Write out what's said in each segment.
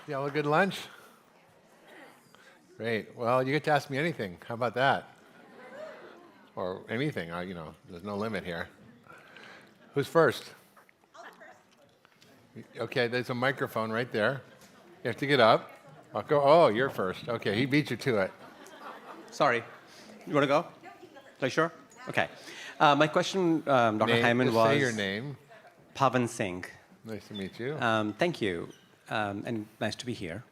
Y'all have a good lunch? Great. Well, you get to ask me anything. How about that? Or anything. There's no limit here. Who's first? Okay, there's a microphone right there. You have to get up. I'll go. Oh, you're first. Okay, he beat you to it. Sorry. You want to go? Are you sure? Okay. My question, Dr. Hyman, was... Say your name. Pavan Singh. Nice to meet you. Thank you, and nice to be here.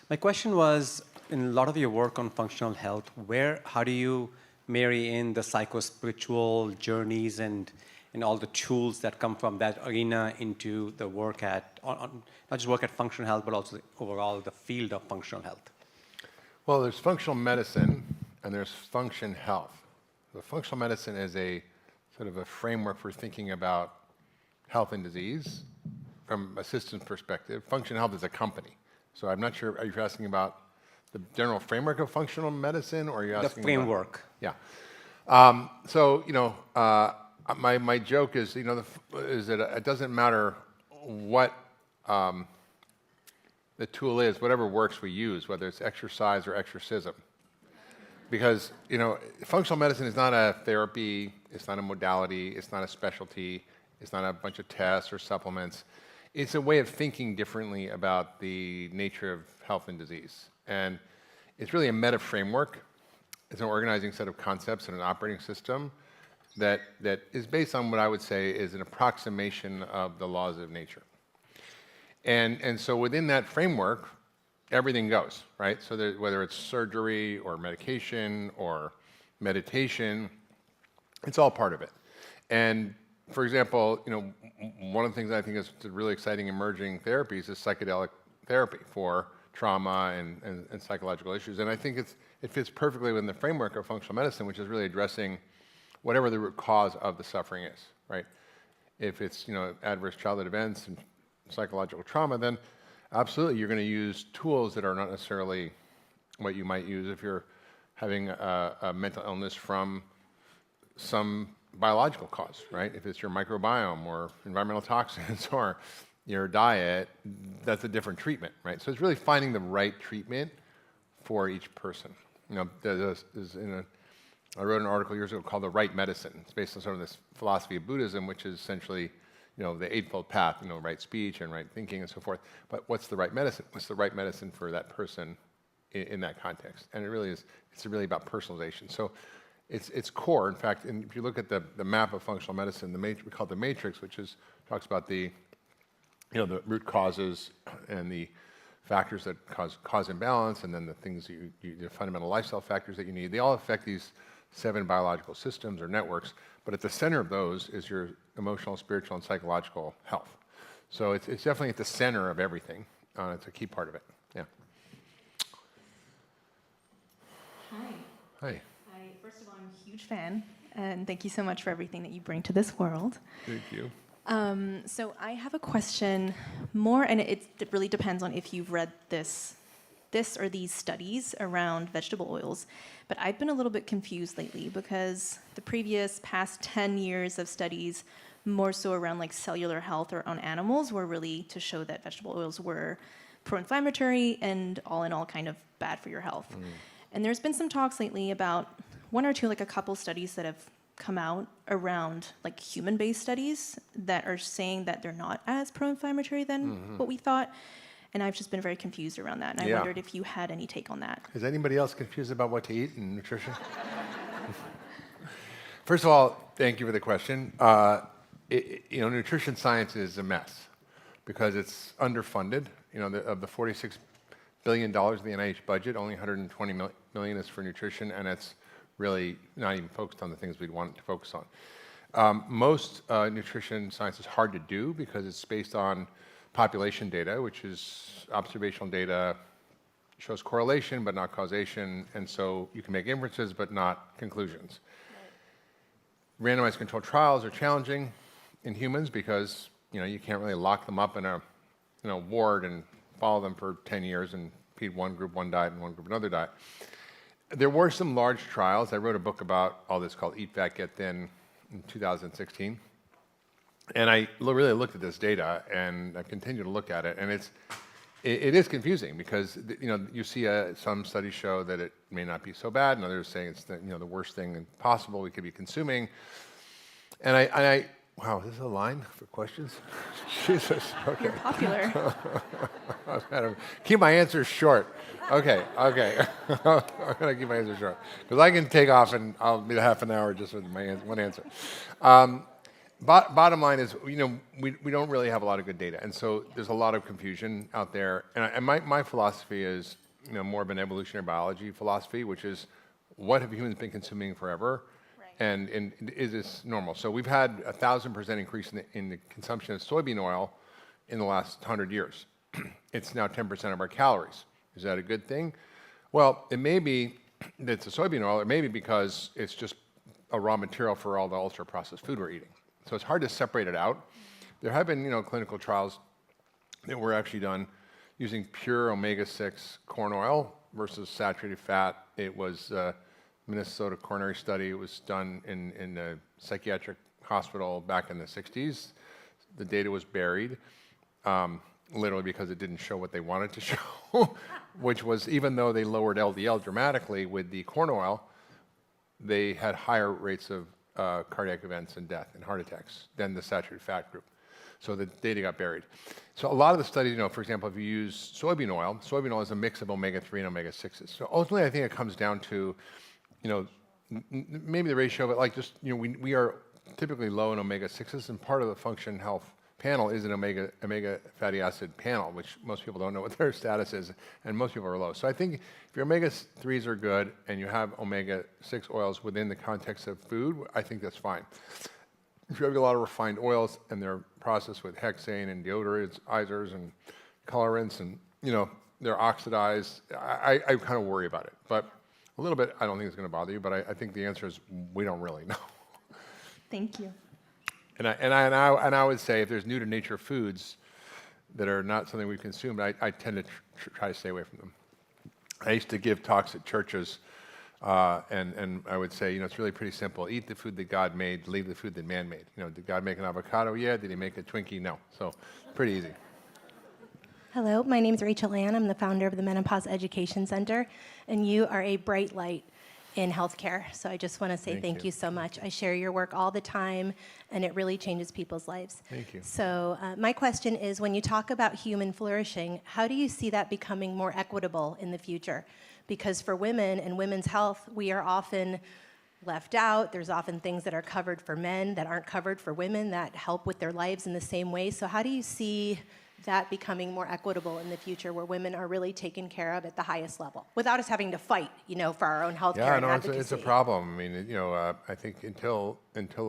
My question was, in a lot of your work on functional health, how do you marry in the psycho-spiritual journeys and all the tools that come from that arena into the work not just work at functional health, but also overall the field of functional health? Well, there's functional medicine and there's function health. The functional medicine is a sort of a framework for thinking about health and disease from a systems perspective. Function health is a company. So I'm not sure, are you asking about the general framework of functional medicine, or are you asking the framework? Yeah. My joke is, is that it doesn't matter what the tool is, whatever works we use, whether it's exercise or exorcism. Because, functional medicine is not a therapy, it's not a modality, it's not a specialty, it's not a bunch of tests or supplements. It's a way of thinking differently about the nature of health and disease. And it's really a meta framework. It's an organizing set of concepts and an operating system that is based on what I would say is an approximation of the laws of nature. And so within that framework, everything goes, right? So whether it's surgery or medication or meditation, it's all part of it. And for example, one of the things I think is really exciting emerging therapies is psychedelic therapy for trauma and psychological issues. And I think it fits perfectly within the framework of functional medicine, which is really addressing whatever the root cause of the suffering is, right? If it's adverse childhood events and psychological trauma, then absolutely you're going to use tools that are not necessarily what you might use if you're having a mental illness from some biological cause, right? If it's your microbiome or environmental toxins or your diet, that's a different treatment, right? So it's really finding the right treatment for each person. I wrote an article years ago called The Right Medicine. It's based on sort of this philosophy of Buddhism, which is essentially, the Eightfold Path, right speech and right thinking and so forth. But what's the right medicine? What's the right medicine for that person in that context? And it's really about personalization. So it's core. In fact, if you look at the map of functional medicine, we call it the matrix, which talks about the root causes and the factors that cause imbalance, and then the things the fundamental lifestyle factors that you need. They all affect these 7 biological systems or networks, but at the center of those is your emotional, spiritual, and psychological health. So it's definitely at the center of everything. It's a key part of it. Yeah. Hi. First of all, I'm a huge fan, and thank you so much for everything that you bring to this world. Thank you. So I have a question more, and it really depends on if you've read this or these studies around vegetable oils. But I've been a little bit confused lately because the past 10 years of studies, more so around like cellular health or on animals, were really to show that vegetable oils were pro-inflammatory and all in all kind of bad for your health. And there's been some talks lately about one or two, like a couple studies that have come out around like human-based studies that are saying that they're not as pro-inflammatory than what we thought. And I've just been very confused around that. And I wondered if you had any take on that. Is anybody else confused about what to eat in nutrition? First of all, thank you for the question. Nutrition science is a mess because it's underfunded. Of the $46 billion in the NIH budget, only $120 million is for nutrition, and it's really not even focused on the things we'd want it to focus on. Most nutrition science is hard to do because it's based on population data, which is observational data, shows correlation but not causation, and so you can make inferences but not conclusions. Right. Randomized controlled trials are challenging in humans because you can't really lock them up in a ward and follow them for 10 years and feed one group one diet and one group another diet. There were some large trials. I wrote a book about all this called Eat Fat, Get Thin in 2016. And I really looked at this data, and I continue to look at it, and it is confusing because you see some studies show that it may not be so bad, and others saying it's the worst thing possible we could be consuming. And I wow, is this a line for questions? Jesus, okay. You're popular. Keep my answers short. Okay. I'm gonna keep my answers short because I can take off and I'll be half an hour just with my one answer. Bottom line is, we don't really have a lot of good data, and so there's a lot of confusion out there. And my philosophy is, more of an evolutionary biology philosophy, which is, what have humans been consuming forever, and is this normal? So we've had 1,000% increase in the consumption of soybean oil in the last 100 years. It's now 10% of our calories. Is that a good thing? Well, it may be that it's a soybean oil, or maybe because it's just a raw material for all the ultra-processed food we're eating. So it's hard to separate it out. There have been, clinical trials that were actually done using pure omega-6 corn oil versus saturated fat. It was a Minnesota coronary study. It was done in a psychiatric hospital back in the 60s. The data was buried, literally because it didn't show what they wanted to show, which was, even though they lowered LDL dramatically with the corn oil, they had higher rates of cardiac events and death and heart attacks than the saturated fat group. So the data got buried. So a lot of the studies, for example, if you use soybean oil is a mix of omega-3 and omega-6s. So ultimately, I think it comes down to, maybe the ratio, but we are typically low in omega-6s, and part of the Function Health panel is an omega fatty acid panel, which most people don't know what their status is, and most people are low. So I think if your omega-3s are good and you have omega-6 oils within the context of food, I think that's fine. If you have a lot of refined oils and they're processed with hexane and deodorizers and colorants, and they're oxidized, I kind of worry about it. But a little bit, I don't think it's going to bother you, but I think the answer is we don't really know. Thank you. And I would say, if there's new to nature foods that are not something we've consumed, I tend to try to stay away from them. I used to give talks at churches, and I would say, it's really pretty simple. Eat the food that God made, leave the food that man made. Did God make an avocado? Yeah. Did he make a Twinkie? No. So pretty easy. Hello, my name is Rachel Ann. I'm the founder of the Menopause Education Center, and you are a bright light in healthcare. So I just want to say thank you so much. I share your work all the time, and it really changes people's lives. Thank you. So my question is, when you talk about human flourishing, how do you see that becoming more equitable in the future? Because for women and women's health, we are often left out. There's often things that are covered for men that aren't covered for women that help with their lives in the same way. So how do you see that becoming more equitable in the future, where women are really taken care of at the highest level, without us having to fight, for our own health care and advocacy? It's a problem. I mean, I think until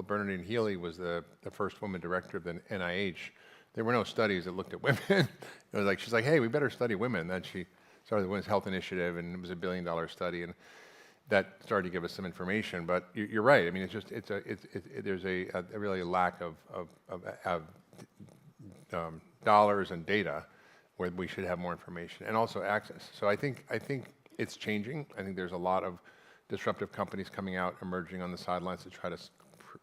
Bernadine Healy was the first woman director of the NIH, there were no studies that looked at women. It was like, she's like, hey, we better study women. And then she started the Women's Health Initiative, and it was $1 billion study, and that started to give us some information. But you're right. I mean, there's a really lack of dollars and data where we should have more information, and also access. So I think it's changing. I think there's a lot of disruptive companies coming out, emerging on the sidelines to try to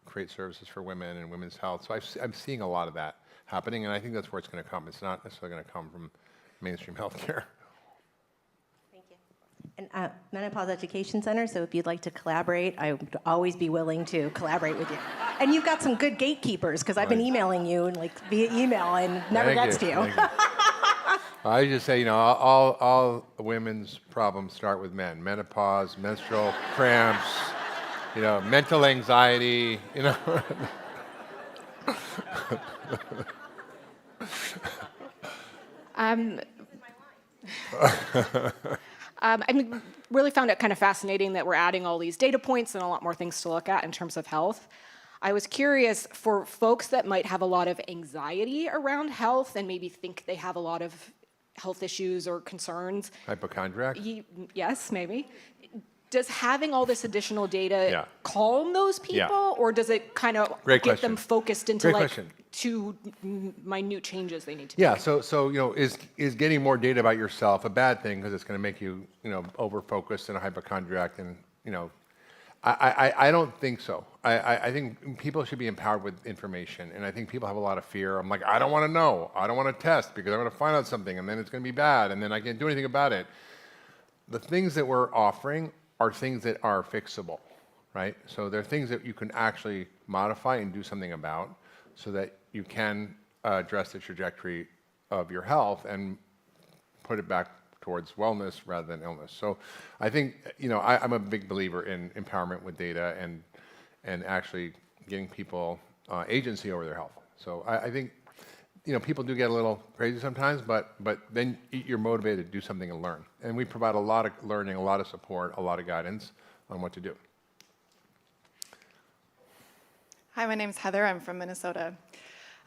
create services for women and women's health. So I'm seeing a lot of that happening, and I think that's where it's going to come. It's not necessarily going to come from mainstream healthcare. Thank you. And Menopause Education Center, so if you'd like to collaborate, I would always be willing to collaborate with you. And you've got some good gatekeepers, because I've been emailing you via email and never gets to you. I just say, all women's problems start with men. Menopause, menstrual cramps, mental anxiety, I really found it kind of fascinating that we're adding all these data points and a lot more things to look at in terms of health. I was curious, for folks that might have a lot of anxiety around health and maybe think they have a lot of health issues or concerns. Hypochondriac? Yes, maybe. Does having all this additional data calm those people, or does it kind of get them focused into two minute changes they need to make? So is getting more data about yourself a bad thing because it's going to make you over focused and a hypochondriac? And I don't think so. I think people should be empowered with information, and I think people have a lot of fear. I'm like, I don't want to know. I don't want to test because I'm going to find out something, and then it's going to be bad, and then I can't do anything about it. The things that we're offering are things that are fixable, right? So they're things that you can actually modify and do something about so that you can address the trajectory of your health and put it back towards wellness rather than illness. So I think, I'm a big believer in empowerment with data and actually getting people agency over their health. So I think, people do get a little crazy sometimes, but then you're motivated to do something and learn. And we provide a lot of learning, a lot of support, a lot of guidance on what to do. Hi, my name's Heather. I'm from Minnesota.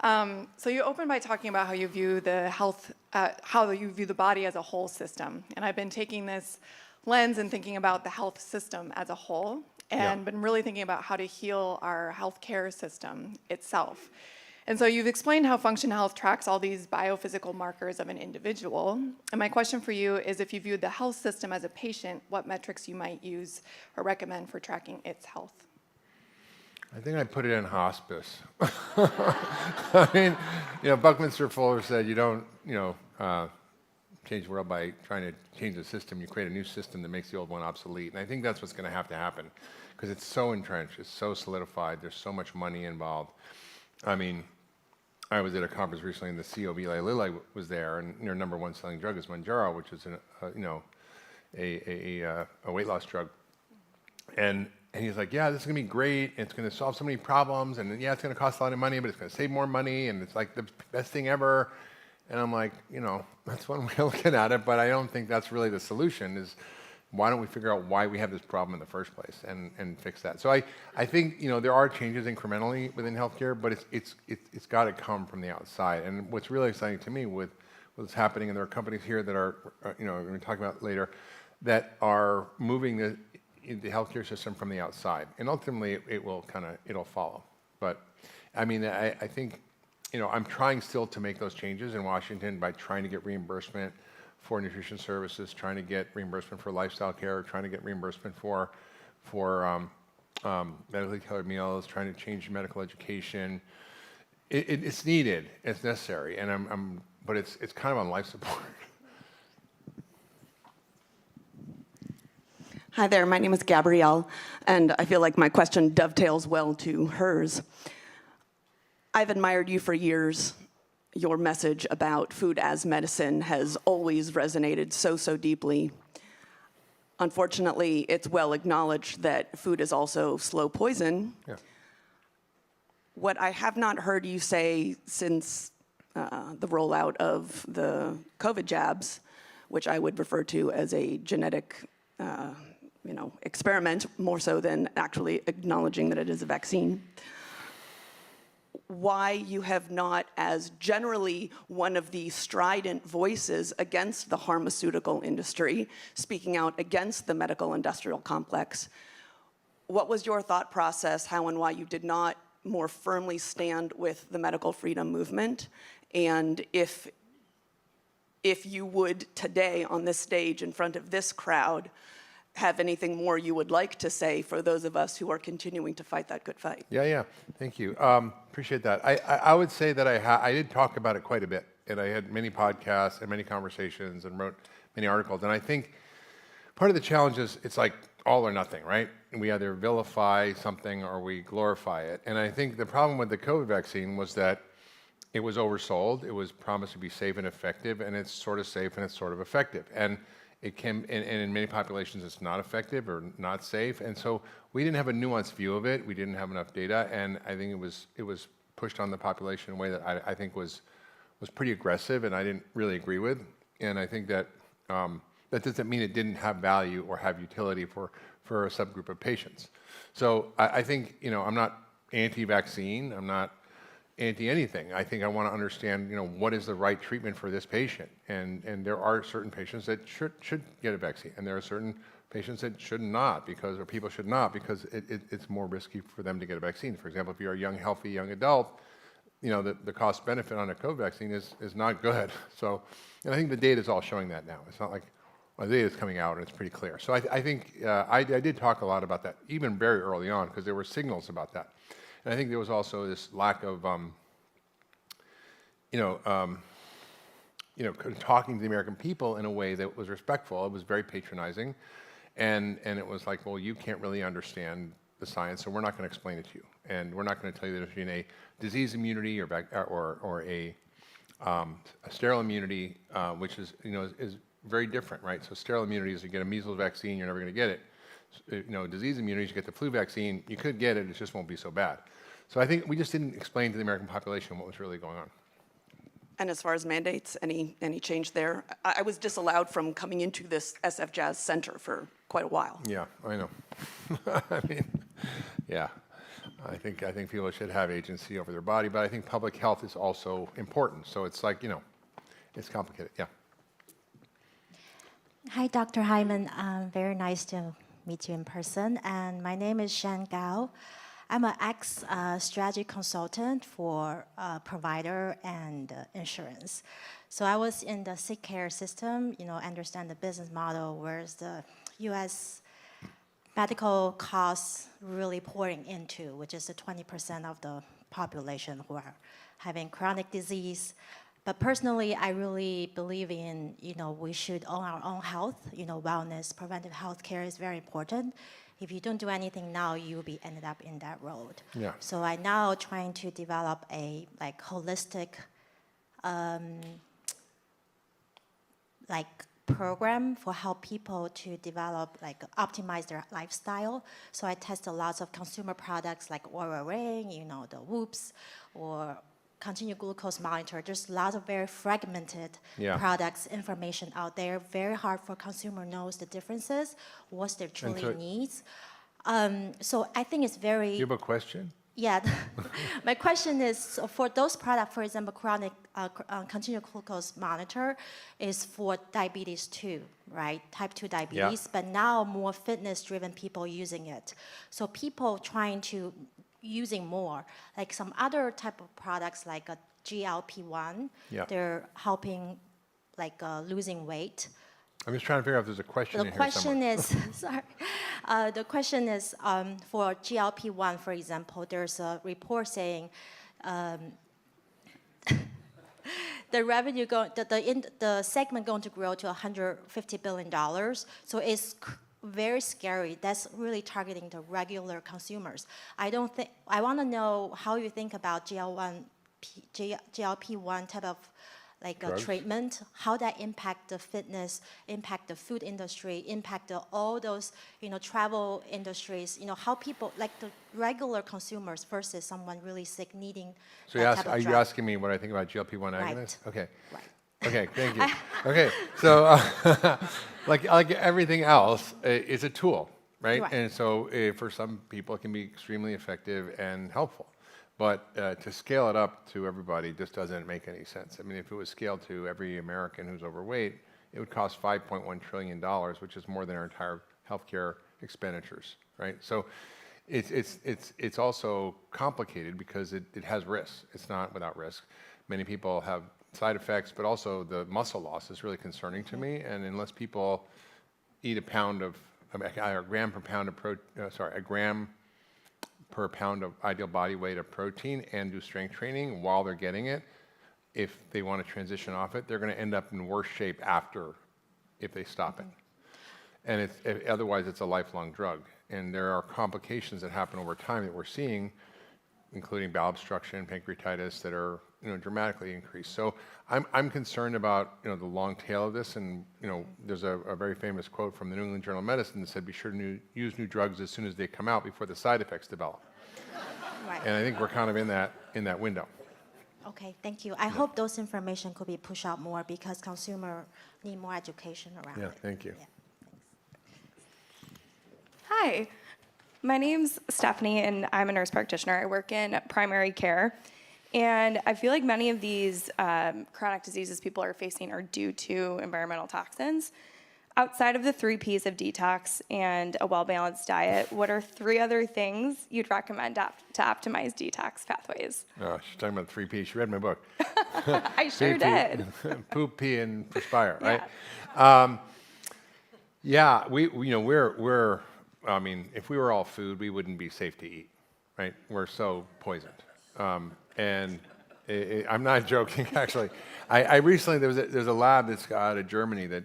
So you opened by talking about how you view the health, how you view the body as a whole system. And I've been taking this lens and thinking about the health system as a whole, and been really thinking about how to heal our healthcare system itself. And so you've explained how Function Health tracks all these biophysical markers of an individual. And my question for you is, if you viewed the health system as a patient, what metrics you might use or recommend for tracking its health? I think I put it in hospice. I mean, Buckminster Fuller said you don't, change the world by trying to change the system. You create a new system that makes the old one obsolete. And I think that's what's going to have to happen because it's so entrenched, it's so solidified, there's so much money involved. I mean, I was at a conference recently, and the CEO of Eli Lilly was there, and their number one selling drug is Mounjaro, which is a weight loss drug. And he's like, yeah, this is going to be great. It's going to solve so many problems. And yeah, it's going to cost a lot of money, but it's going to save more money. And it's like the best thing ever. And I'm like, that's one way of looking at it. But I don't think that's really the solution is why don't we figure out why we have this problem in the first place and fix that? So I think, there are changes incrementally within healthcare, but it's got to come from the outside. And what's really exciting to me with what's happening, and there are companies here that are, we're going to talk about later, that are moving the healthcare system from the outside, and ultimately it'll follow. But I mean, I think, I'm trying still to make those changes in Washington by trying to get reimbursement for nutrition services, trying to get reimbursement for lifestyle care, trying to get reimbursement for medically tailored meals, trying to change medical education. It's needed, it's necessary, and but it's kind of on life support. Hi there, my name is Gabrielle, and I feel like my question dovetails well to hers. I've admired you for years. Your message about food as medicine has always resonated so deeply. Unfortunately, it's well acknowledged that food is also slow poison. Yeah. What I have not heard you say since the rollout of the COVID jabs, which I would refer to as a genetic experiment more so than actually acknowledging that it is a vaccine, why you have not, as generally one of the strident voices against the pharmaceutical industry, speaking out against the medical industrial complex, what was your thought process, how and why you did not more firmly stand with the medical freedom movement? And if you would today on this stage in front of this crowd have anything more you would like to say for those of us who are continuing to fight that good fight. Yeah. Thank you. Appreciate that. I would say that I did talk about it quite a bit, and I had many podcasts and many conversations and wrote many articles. And I think part of the challenge is it's like all or nothing, right? We either vilify something or we glorify it. And I think the problem with the COVID vaccine was that it was oversold. It was promised to be safe and effective, and it's sort of safe and it's sort of effective. And it can, and in many populations, it's not effective or not safe. And so we didn't have a nuanced view of it. We didn't have enough data, and I think it was pushed on the population in a way that I think was pretty aggressive, and I didn't really agree with. And I think that that doesn't mean it didn't have value or have utility for a subgroup of patients. So I think I'm not anti-vaccine. I'm not anti-anything. I think I want to understand, what is the right treatment for this patient, and there are certain patients that should get a vaccine, and there are certain patients that should not or people should not because it's more risky for them to get a vaccine. For example, if you're a young, healthy young adult, the cost benefit on a COVID vaccine is not good. So, and I think the data is all showing that now. It's not like Well, the data is coming out, and it's pretty clear. So I think I did talk a lot about that, even very early on, because there were signals about that. And I think there was also this lack of, talking to the American people in a way that was respectful. It was very patronizing, and it was like, well, you can't really understand the science, so we're not going to explain it to you, and we're not going to tell you the difference between a disease immunity or a sterile immunity, which is very different, right? So sterile immunity is you get a measles vaccine, you're never going to get it. Disease immunity, you get the flu vaccine, you could get it, it just won't be so bad. So I think we just didn't explain to the American population what was really going on. And as far as mandates, any change there? I was disallowed from coming into this SF Jazz Center for quite a while. Yeah, I know. I mean, yeah. I think people should have agency over their body, but I think public health is also important. So it's like, it's complicated. Yeah. Hi, Dr. Hyman. Very nice to meet you in person. And my name is Shan Gao. I'm an ex-strategy consultant for provider and insurance. So I was in the sick care system, understand the business model, whereas the U.S. medical costs really pouring into, which is the 20% of the population who are having chronic disease. But personally, I really believe in, we should own our own health. Wellness, preventive health care is very important. If you don't do anything now, you'll be ended up in that road. Yeah. So I now trying to develop a holistic program for help people to develop optimize their lifestyle. So I test a lot of consumer products like Oura Ring, the Whoops, or continuous glucose monitor. There's lots of very fragmented products, information out there. Very hard for consumer knows the differences, what's their truly needs. So I think it's very. You have a question? Yeah. My question is, so for those products, for example, chronic continuous glucose monitor is for diabetes too, right? Type 2 diabetes, but now more fitness-driven people using it. So people trying to using more, like some other type of products like a GLP-1, they're helping losing weight. I'm just trying to figure out if there's a question in here somewhere. The question is for GLP-1, for example, there's a report saying the revenue the segment going to grow to $150 billion. So it's very scary. That's really targeting the regular consumers. I want to know how you think about GLP-1 type of a treatment, how that impact the fitness, impact the food industry, impact all those travel industries. How people the regular consumers versus someone really sick needing. So are you asking me what I think about GLP-1 agonists? Okay. Right. Okay, thank you. Okay, so like everything else, it's a tool, right? And so for some people, it can be extremely effective and helpful. But to scale it up to everybody just doesn't make any sense. I mean, if it was scaled to every American who's overweight, it would cost $5.1 trillion, which is more than our entire healthcare expenditures, right? So it's also complicated because it has risks. It's not without risk. Many people have side effects, but also the muscle loss is really concerning to me. And unless people eat a gram per pound of ideal body weight of protein and do strength training while they're getting it, if they want to transition off it, they're going to end up in worse shape after if they stop it. And otherwise, it's a lifelong drug. And there are complications that happen over time that we're seeing, including bowel obstruction, pancreatitis, that are dramatically increased. So I'm concerned about the long tail of this. And there's a very famous quote from the New England Journal of Medicine that said, "Be sure to use new drugs as soon as they come out before the side effects develop." Right. And I think we're kind of in that window. Okay, thank you. I hope those information could be pushed out more because consumer need more education around it. Thank you. Yeah. Hi, my name's Stephanie, and I'm a nurse practitioner. I work in primary care, and I feel like many of these chronic diseases people are facing are due to environmental toxins. Outside of the 3 Ps of detox and a well-balanced diet, what are 3 other things you'd recommend to optimize detox pathways? Oh, she's talking about 3 Ps. She read my book. I sure did. Poop, pee, and perspire, Yeah. right? Yeah, we're. I mean, if we were all food, we wouldn't be safe to eat, right? We're so poisoned, and I'm not joking. Actually, I recently there's a lab that's out of Germany that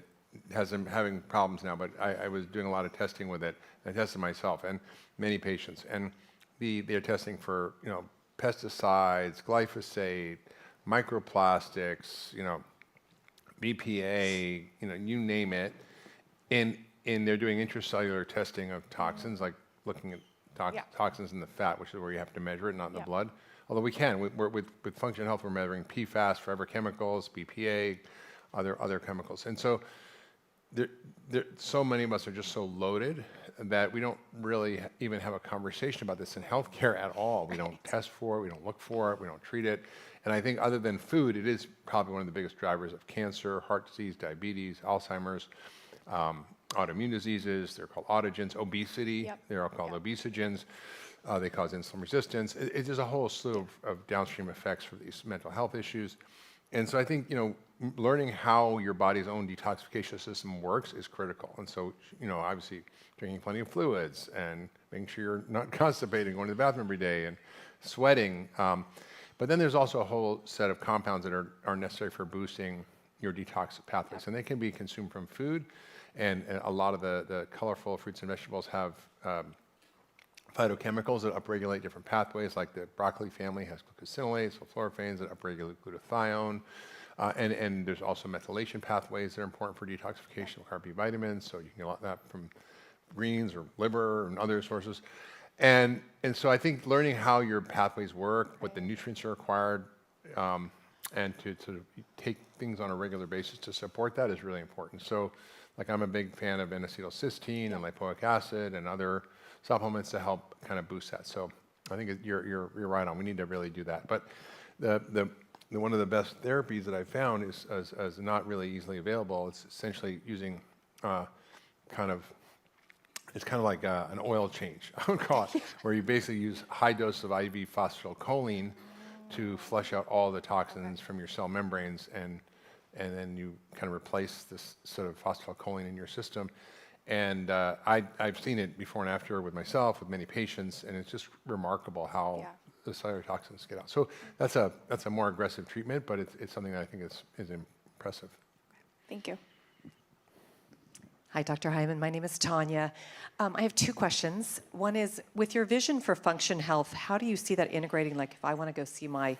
has them having problems now, but I was doing a lot of testing with it. I tested myself and many patients, and they're testing for pesticides, glyphosate, microplastics, BPA, you name it. And they're doing intracellular testing of toxins, like looking at toxins in the fat, which is where you have to measure it, not in the blood. Although we can, with functional health, we're measuring PFAS, forever chemicals, BPA, other chemicals. And so so many of us are just so loaded that we don't really even have a conversation about this in healthcare at all. We don't test for it, we don't look for it, we don't treat it. And I think other than food, it is probably one of the biggest drivers of cancer, heart disease, diabetes, Alzheimer's, autoimmune diseases. They're called autogens. Obesity, they're all called obesogens. They cause insulin resistance. There's a whole slew of downstream effects for these mental health issues. And so I think, learning how your body's own detoxification system works is critical. And so, obviously drinking plenty of fluids and making sure you're not constipating, going to the bathroom every day and sweating. But then there's also a whole set of compounds that are necessary for boosting your detox pathways. And they can be consumed from food. And a lot of the colorful fruits and vegetables have phytochemicals that upregulate different pathways, like the broccoli family has glucosinolates, sulforaphanes that upregulate glutathione. And there's also methylation pathways that are important for detoxification of B vitamins, so you can get a lot of that from greens or liver and other sources. And so I think learning how your pathways work, what the nutrients are required, and to take things on a regular basis to support that is really important. So, like, I'm a big fan of N-acetylcysteine and lipoic acid and other supplements to help kind of boost that. So I think you're right on. We need to really do that. But one of the best therapies that I've found is as not really easily available. It's essentially using it's kind of like an oil change, I would call it, where you basically use high dose of IV phosphatidylcholine to flush out all the toxins from your cell membranes, and then you kind of replace this sort of phosphatidylcholine in your system. And I've seen it before and after with myself, with many patients, and it's just remarkable how the cellular toxins get out. So that's a more aggressive treatment, but it's something that I think is impressive. Thank you. Hi, Dr. Hyman. My name is Tanya. I have two questions. One is, with your vision for function health, how do you see that integrating? Like, if I want to go see my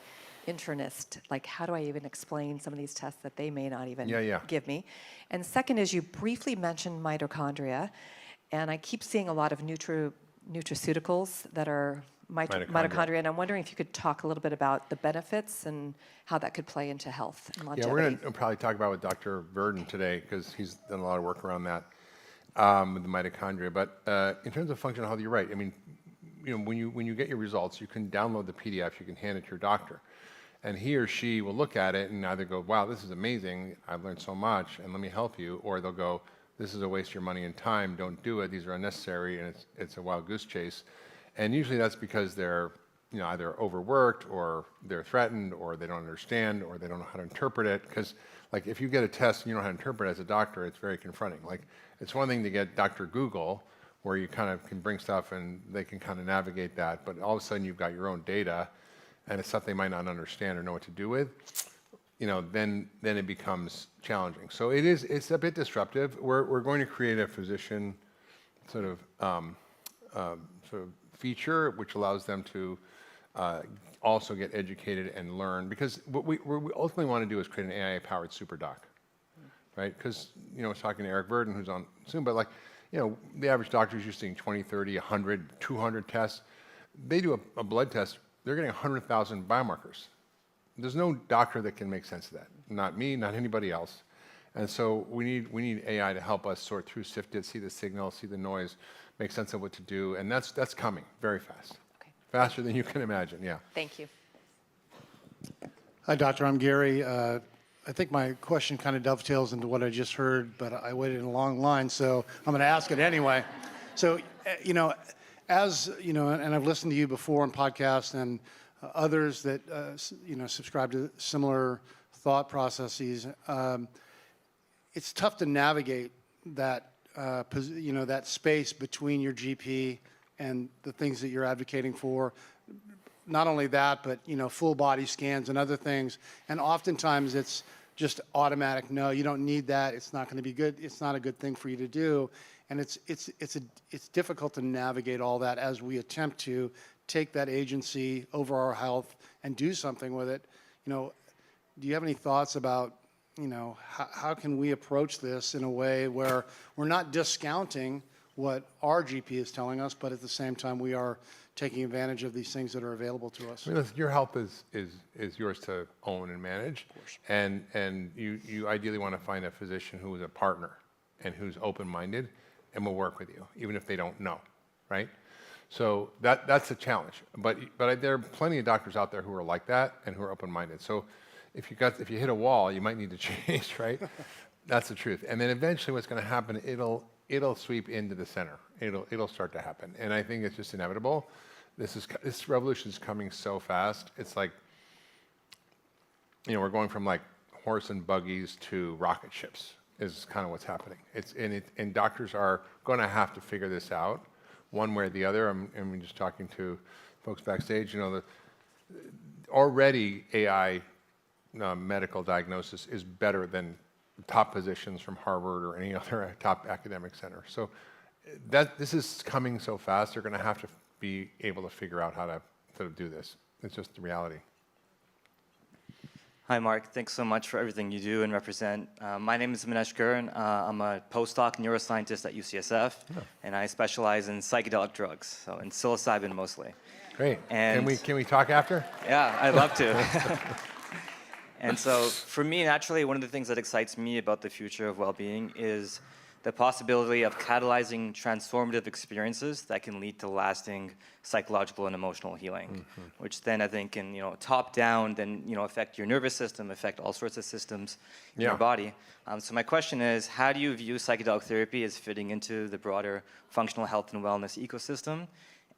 internist, like, how do I even explain some of these tests that they may not even give me? And second is, you briefly mentioned mitochondria, and I keep seeing a lot of nutraceuticals that are mitochondria, and I'm wondering if you could talk a little bit about the benefits and how that could play into health and longevity. Yeah, we're going to probably talk about with Dr. Verdon today, because he's done a lot of work around that with the mitochondria. But in terms of functional health, you're right. I mean, when you get your results, you can download the PDF, you can hand it to your doctor, and he or she will look at it and either go, wow, this is amazing, I've learned so much, and let me help you, or they'll go, this is a waste of your money and time, don't do it, these are unnecessary, and it's a wild goose chase. And usually that's because they're either overworked, or they're threatened, or they don't understand, or they don't know how to interpret it. Because, like, if you get a test and you don't know how to interpret it as a doctor, it's very confronting. Like, it's one thing to get Dr. Google, where you kind of can bring stuff and they can kind of navigate that, but all of a sudden you've got your own data, and it's stuff they might not understand or know what to do with. Then it becomes challenging. So it's a bit disruptive. We're going to create a physician sort of feature which allows them to also get educated and learn, because what we ultimately want to do is create an AI-powered super doc, right? Because I was talking to Eric Verdon, who's on Zoom, but the average doctor is using 20, 30, 100, 200 tests. They do a blood test, they're getting 100,000 biomarkers. There's no doctor that can make sense of that. Not me, not anybody else. And so we need AI to help us sort through, sift it, see the signal, see the noise, make sense of what to do, and that's coming very fast. Okay. Faster than you can imagine, yeah. Thank you. Hi, Doctor. I'm Gary. I think my question kind of dovetails into what I just heard, but I waited in a long line, so I'm going to ask it anyway. So, and I've listened to you before on podcasts and others that, subscribe to similar thought processes. It's tough to navigate that that space between your GP and the things that you're advocating for. Not only that, but full body scans and other things. And oftentimes it's just automatic. No, you don't need that. It's not going to be good. It's not a good thing for you to do. And it's difficult to navigate all that as we attempt to take that agency over our health and do something with it. Do you have any thoughts about how can we approach this in a way where we're not discounting what our GP is telling us, but at the same time we are taking advantage of these things that are available to us? I mean, listen, your health is yours to own and manage, and you ideally want to find a physician who is a partner and who's open-minded and will work with you, even if they don't know, right? So that's a challenge. But there are plenty of doctors out there who are like that and who are open-minded. So if you hit a wall, you might need to change, right? That's the truth. And then eventually, what's going to happen? It'll sweep into the center. It'll start to happen. And I think it's just inevitable. This revolution is coming so fast. It's like, we're going from like horse and buggies to rocket ships. Is kind of what's happening. And doctors are going to have to figure this out, one way or the other. I'm just talking to folks backstage. Already AI medical diagnosis is better than top positions from Harvard or any other top academic center. So this is coming so fast. They're going to have to be able to figure out how to do this. It's just the reality. Hi, Mark. Thanks so much for everything you do and represent. My name is Manesh Gurin. I'm a postdoc neuroscientist at UCSF, and I specialize in psychedelic drugs, so in psilocybin mostly. Great. And Can we talk after? Yeah, I'd love to. And so for me, naturally, one of the things that excites me about the future of well-being is the possibility of catalyzing transformative experiences that can lead to lasting psychological and emotional healing, which then I think can, top down, then, affect your nervous system, affect all sorts of systems in your body. So my question is, how do you view psychedelic therapy as fitting into the broader functional health and wellness ecosystem?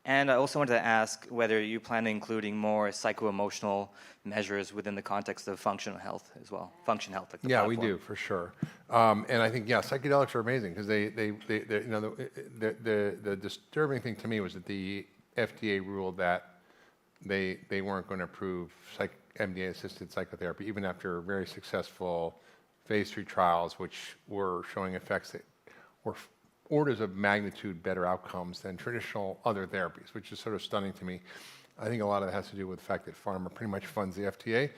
And I also wanted to ask whether you plan on including more psycho-emotional measures within the context of functional health as well. Function health. Like the Yeah, platform. we do for sure. And I think psychedelics are amazing because the disturbing thing to me was that the FDA ruled that they weren't going to approve MDA-assisted psychotherapy even after very successful phase 3 trials, which were showing effects that were orders of magnitude better outcomes than traditional other therapies, which is sort of stunning to me. I think a lot of that has to do with the fact that pharma pretty much funds the FDA.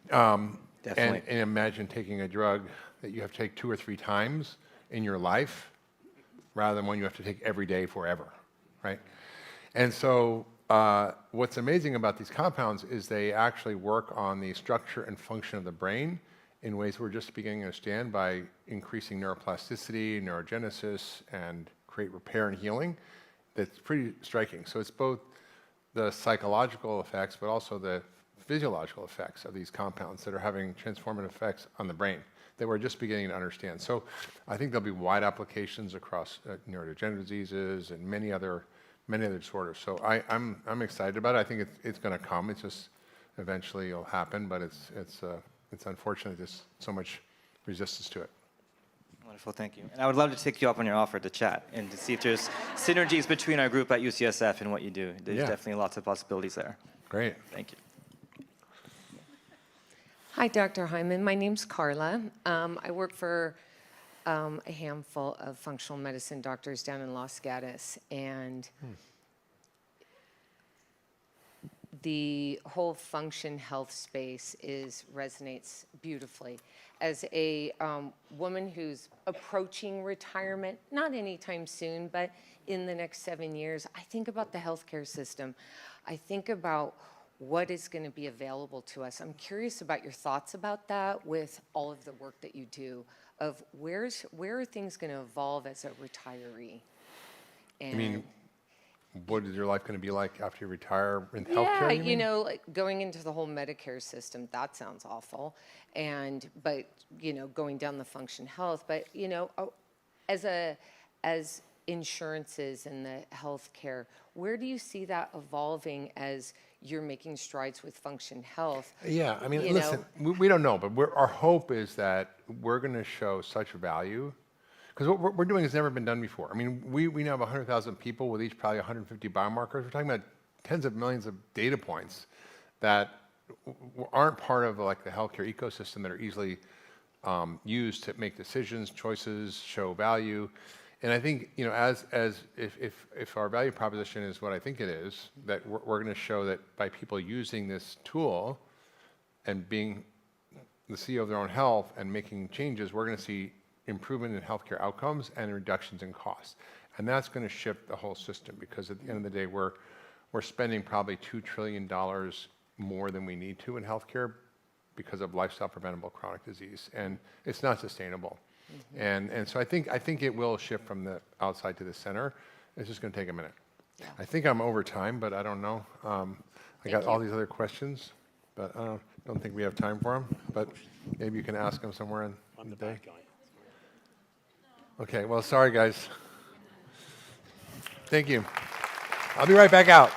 Definitely. And imagine taking a drug that you have to take 2 or 3 times in your life rather than one you have to take every day forever, right? And so what's amazing about these compounds is they actually work on the structure and function of the brain in ways we're just beginning to understand by increasing neuroplasticity, neurogenesis, and create repair and healing. That's pretty striking. So it's both the psychological effects, but also the physiological effects of these compounds that are having transformative effects on the brain that we're just beginning to understand. So I think there'll be wide applications across neurodegenerative diseases and many other disorders. So I'm excited about it. I think it's going to come. It's just eventually it'll happen, but it's unfortunate there's so much resistance to it. Wonderful, thank you. And I would love to take you up on your offer to chat and to see if there's synergies between our group at UCSF and what you do. There's definitely lots of possibilities there. Great. Thank you. Hi, Dr. Hyman. My name's Carla. I work for a handful of functional medicine doctors down in Los Gatos, and the whole function health space resonates beautifully. As a woman who's approaching retirement, not anytime soon, but in the next 7 years, I think about the healthcare system. I think about what is going to be available to us. I'm curious about your thoughts about that with all of the work that you do, of where are things going to evolve as a retiree? I mean, what is your life going to be like after you retire in healthcare? Yeah, like going into the whole Medicare system, that sounds awful. But going down the function health, but as insurances and the healthcare, where do you see that evolving as you're making strides with function health? Yeah, I mean, listen, we don't know, but our hope is that we're going to show such value, Because what we're doing has never been done before. I mean, we now have 100,000 people with each probably 150 biomarkers. We're talking about tens of millions of data points that aren't part of like the healthcare ecosystem that are easily used to make decisions, choices, show value. And I think, you know, if our value proposition is what I think it is, that we're going to show that by people using this tool and being the CEO of their own health and making changes, we're going to see improvement in healthcare outcomes and reductions in costs. And that's going to shift the whole system, because at the end of the day, we're spending probably $2 trillion more than we need to in healthcare because of lifestyle preventable chronic disease, and it's not sustainable. And so I think it will shift from the outside to the center. It's just going to take a minute. Yeah. I think I'm over time, but I don't know. I got all these other questions, but I don't think we have time for them. But maybe you can ask them somewhere in the day. Okay. Well, sorry guys. Thank you. I'll be right back out.